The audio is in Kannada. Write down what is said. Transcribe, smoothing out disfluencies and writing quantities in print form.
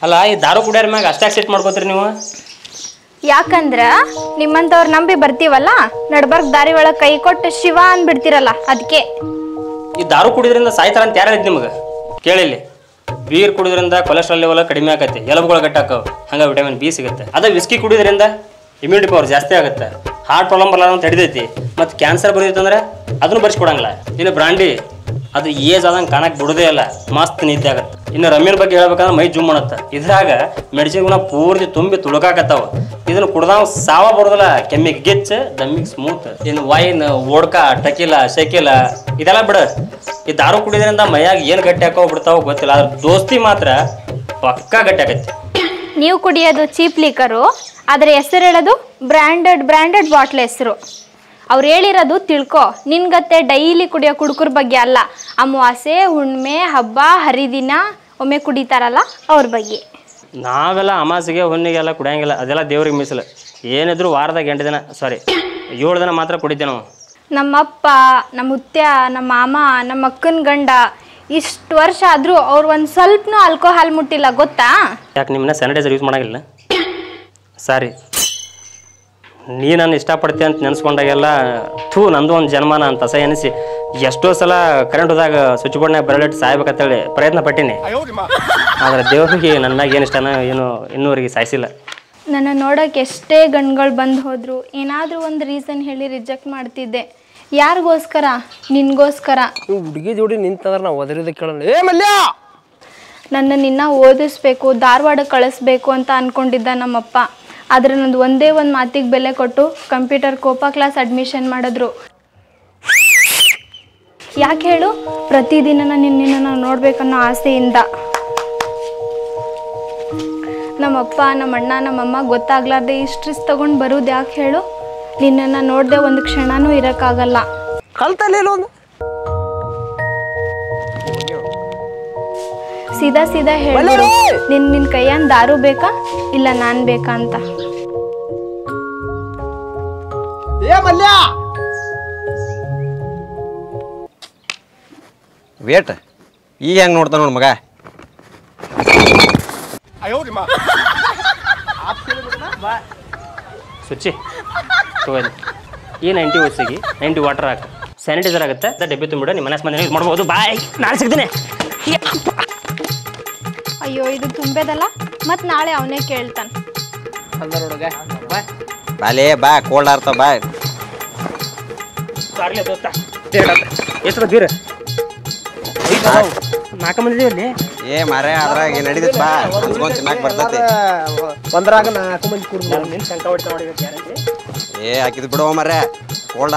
ಅಲ್ಲ ಈ ದಾರು ಕುಡಿಯೋರ ಮ್ಯಾಗ ಅಷ್ಟಾಗಿ ಸೆಟ್ ಮಾಡ್ಕೋತೀರಿ ನೀವು? ಯಾಕಂದ್ರ ನಿಮ್ಮಂತವ್ರು ನಂಬಿ ಬರ್ತೀವಲ್ಲ, ನಡ್ಬರ್ಕ್ ದಾರಿ ಒಳಗೆ ಕೈ ಕೊಟ್ಟು ಶಿವ ಅಂದ್ಬಿಡ್ತಿರಲ್ಲ, ಅದಕ್ಕೆ. ಈ ದಾರು ಕುಡಿದ್ರಿಂದ ಸಾಯ್ತಾರ ಅಂತ ಯಾರು ಹೇಳಿದ್ ನಿಮಗೆ? ಕೇಳಿಲ್ಲಿ, ಬೀರ್ ಕುಡಿದ್ರಿಂದ ಕೊಲೆಸ್ಟ್ರಾಲ್ ಲೆವೆಲ್ ಕಡಿಮೆ ಆಗುತ್ತೆ, ಎಲುಬುಗಳು ಗಟ್ಟಾಕವು, ಹಂಗೆ ವಿಟಮಿನ್ ಬಿ ಸಿಗುತ್ತೆ. ಅದೇ ವಿಸ್ಕಿ ಕುಡಿಯೋದ್ರಿಂದ ಇಮ್ಯುನಿಟಿ ಪವರ್ ಜಾಸ್ತಿ ಆಗುತ್ತೆ, ಹಾರ್ಟ್ ಪ್ರಾಬ್ಲಮ್ ಬರಲ್ಲ ಅಂತ ತಡಿದೈತಿ. ಮತ್ತು ಕ್ಯಾನ್ಸರ್ ಬರೋದಿತ್ತಂದ್ರೆ ಅದನ್ನು ಬರ್ಸ್ಕೊಡಂಗಿಲ್ಲ. ಇನ್ನು ಬ್ರಾಂಡಿ ಅದು ಏಜ್ ಆದಂಗೆ ಕಾಣಕ್ಕೆ ಬಿಡೋದೇ ಇಲ್ಲ, ಮಸ್ತ್ ನೀತಿ ಆಗುತ್ತೆ. ಇನ್ನು ರಮ್ಯನ ಬಗ್ಗೆ ಹೇಳ್ಬೇಕಂದ್ರೆ ಮೈ ಜುಮ್ ಮಾಡುತ್ತೆ. ಇದ್ರಾಗ ಮೆಡಿಸಿನ್ ಗುಣ ಪೂರ್ತಿ ತುಂಬಿ ತುಳುಕಾಕತ್ತಾವ. ಇದನ್ನು ಕುಡ್ದಾವ್ ಸಾವ ಬರೋದಿಲ್ಲ, ಕೆಮ್ಮಿಗೆ ಗಿಚ್ಚ, ದಮ್ಮಿಗೆ ಸ್ಮೂತ್. ಇನ್ನು ವೈನ್, ವೋಡ್ಕಾ, ಟಕಿಲ, ಶೆಕಿಲ ಇದೆಲ್ಲ ಬಿಡು. ಈ ದಾರು ಕುಡಿಯೋದ್ರಿಂದ ಮೈಯಾಗ ಏನು ಗಟ್ಟಿ ಹಾಕೋ ಬಿಡ್ತಾವ ಗೊತ್ತಿಲ್ಲ, ಅದ್ರ ದೋಸ್ತಿ ಮಾತ್ರ ಪಕ್ಕಾ ಗಟ್ಟಿ ಆಗತ್ತೆ. ನೀವು ಕುಡಿಯೋದು ಚೀಪ್ ಲೀಕರು, ಆದರೆ ಹೆಸರು ಹೇಳೋದು ಬ್ರ್ಯಾಂಡೆಡ್ ಬಾಟ್ಲ್ ಹೆಸರು. ಅವ್ರು ಹೇಳಿರೋದು ತಿಳ್ಕೊ. ನಿನ್ಗತ್ತೆ ಡೈಲಿ ಕುಡಿಯೋ ಕುಡುಕರ ಬಗ್ಗೆ ಅಲ್ಲ, ಅಮಾವಾಸ್ಯೆ, ಹುಣ್ಣಿಮೆ, ಹಬ್ಬ, ಹರಿದಿನ ಒಮ್ಮೆ ಕುಡಿತಾರಲ್ಲ ಅವ್ರ ಬಗ್ಗೆ. ನಾವೆಲ್ಲ ಅಮಾಸಿಗೆ ಹುಣ್ಣಿಗೆಲ್ಲ ಕುಡಿಯಂಗಿಲ್ಲ, ಅದೆಲ್ಲ ದೇವ್ರಿಗೆ ಮೀಸಲು. ಏನಿದ್ರು ವಾರದಾಗ 8 ದಿನ, ಸಾರಿ 7 ದಿನ ಮಾತ್ರ ಕುಡಿತೇವೆ ನಾವು. ನಮ್ಮಪ್ಪ, ನಮ್ಮ ಮುತ್ಯ, ನಮ್ಮ ಮಾಮ, ನಮ್ಮ ಅಕ್ಕನ ಗಂಡ ಇಷ್ಟು ವರ್ಷ ಆದರೂ ಅವ್ರು ಒಂದು ಸ್ವಲ್ಪನೂ ಆಲ್ಕೋಹಾಲ್ ಮುಟ್ಟಿಲ್ಲ, ಗೊತ್ತಾ? ಯಾಕೆ ನಿಮ್ಮನ್ನ ಸ್ಯಾನಿಟೈಸರ್ ಯೂಸ್ ಮಾಡೋಂಗಿಲ್ಲ? ಸಾರಿ, ನೀ ನಾನು ಇಷ್ಟಪಡ್ತೀಯ ಅಂತ ನೆನೆಸ್ಕೊಂಡಾಗೆಲ್ಲ ನಂದು ಒಂದು ಜನ್ಮಾನ ಅಂತ ಅಸಹ್ಯ ಎನಿಸಿ ಎಷ್ಟೋ ಸಲ ಕರೆಂಟ್ ಹೋದಾಗ ಸ್ವಿಚ್ ಬೋರ್ಡ್ನಾಗ ಬರಲಿಟ್ಟು ಸಾಯ್ಬೇಕಂತೇಳಿ ಪ್ರಯತ್ನ ಪಟ್ಟೀನಿ. ಆದರೆ ದೇವ್ರಿಗೆ ನನ್ನ ಮ್ಯಾಗ ಏನು ಇಷ್ಟನೋ ಏನೋ ಇನ್ನೂವರೆಗೆ ಸಾಯಿಸಿಲ್ಲ. ನನ್ನ ನೋಡೋಕೆ ಎಷ್ಟೇ ಗಂಡುಗಳು ಬಂದು ಹೋದ್ರು ಏನಾದರೂ ಒಂದು ರೀಸನ್ ಹೇಳಿ ರಿಜೆಕ್ಟ್ ಮಾಡ್ತಿದ್ದೆ. ಯಾರಿಗೋಸ್ಕರ? ನಿನ್ಗೋಸ್ಕರ. ಹುಡುಗಿ ಜೋಡಿ ನಿಂತಂದ್ರೆ ನಾವು ಒದರಿದ ಕೇಳಲ್ಲ. ಏ ಮಲ್ಯ, ನನ್ನ ನಿನ್ನ ಓದಿಸ್ಬೇಕು, ಧಾರವಾಡಕ್ಕೆ ಕಳಿಸ್ಬೇಕು ಅಂತ ಅಂದ್ಕೊಂಡಿದ್ದ ನಮ್ಮಪ್ಪ. ಆದರೆ ನಂದು ಒಂದೇ ಒಂದು ಮಾತಿಗೆ ಬೆಲೆ ಕೊಟ್ಟು ಕಂಪ್ಯೂಟರ್ ಕೋಪಾ ಕ್ಲಾಸ್ ಅಡ್ಮಿಷನ್ ಮಾಡಿದ್ರು. ಯಾಕೆ ಹೇಳು? ಪ್ರತಿದಿನ ನಿನ್ನನ್ನು ನೋಡ್ಬೇಕನ್ನೋ ಆಸೆಯಿಂದ. ನಮ್ಮಪ್ಪ, ನಮ್ಮಣ್ಣ, ನಮ್ಮಮ್ಮ ಗೊತ್ತಾಗ್ಲಾರ್ದೆ ಇಷ್ಟು ರಿಸ್ಕ್ ತೊಗೊಂಡು ಬರೋದು ಯಾಕೆ ಹೇಳು? ನಿನ್ನನ್ನು ನೋಡದೆ ಒಂದು ಕ್ಷಣನೂ ಇರೋಕ್ಕಾಗಲ್ಲ. ಕಲ್ತಲ್ಲ ಒಂದು ಸೀದಾ ಹೇಳು, ನಿನ್ನ ಕೈಯನ್ ದಾರು ಬೇಕಾ ಇಲ್ಲ ನಾನು ಬೇಕಾ ಅಂತ. ಏ ಮಲ್ಯ, ವೇಟ್ ಈಗ ಹೆಂಗೆ ನೋಡ್ತಾನ ನೋಡ್ ಮಗ. ಸುಚ್ಚಿ ತಗೋದು ಈ 90 ವಯಸ್ಸಿಗೆ 90 ವಾಟರ್ ಹಾಕ, ಸ್ಯಾನಿಟೈಸರ್ ಆಗುತ್ತೆ, ಡಬ್ಬಿ ತುಂಬಿಡ, ನಿಮ್ಮ ಮನೆ ಮಂದಿ ಯೂಸ್ ಮಾಡ್ಬೋದು. ಬಾಯ್, ನಾಳೆ ಸಿಗ್ತೀನಿ. ಅಯ್ಯೋ, ಇದು ತುಂಬೇದಲ್ಲ, ಮತ್ತು ನಾಳೆ ಅವನೇ ಕೇಳ್ತಾನೆ. ಬಾಲೇ ಬಾ, ಕೋಲ್ಡ್ ಆರ್ತಾವ ಬಾ. ಸಾರ್ಲೆ ದೋಸ್ತ, ಎಷ್ಟು ಬೀರ 4 ಮಂದಿ ಅಲ್ಲಿ. ಏ ಮಾರೇ, ಅದ್ರಾಗ ನಡೀತೈತಿ ಬಾ, ಹಂಚ್ಕೊಂಡ್ ತಿನ್ನಾಕ ಬರ್ತೈತಿ. ಒಂದ್ರಾಗ 4 ಮಂದಿ ಕೂರ್ದು ನಿನ್ನ ಶಂಕ ಹೊಡ್ತಾ ನೋಡಿ. ಏ ಹಾಕಿದ್ ಬಿಡುವ ಮರ್ರೆ, ಕೋಲ್ಡ್ ಆರ್ತ.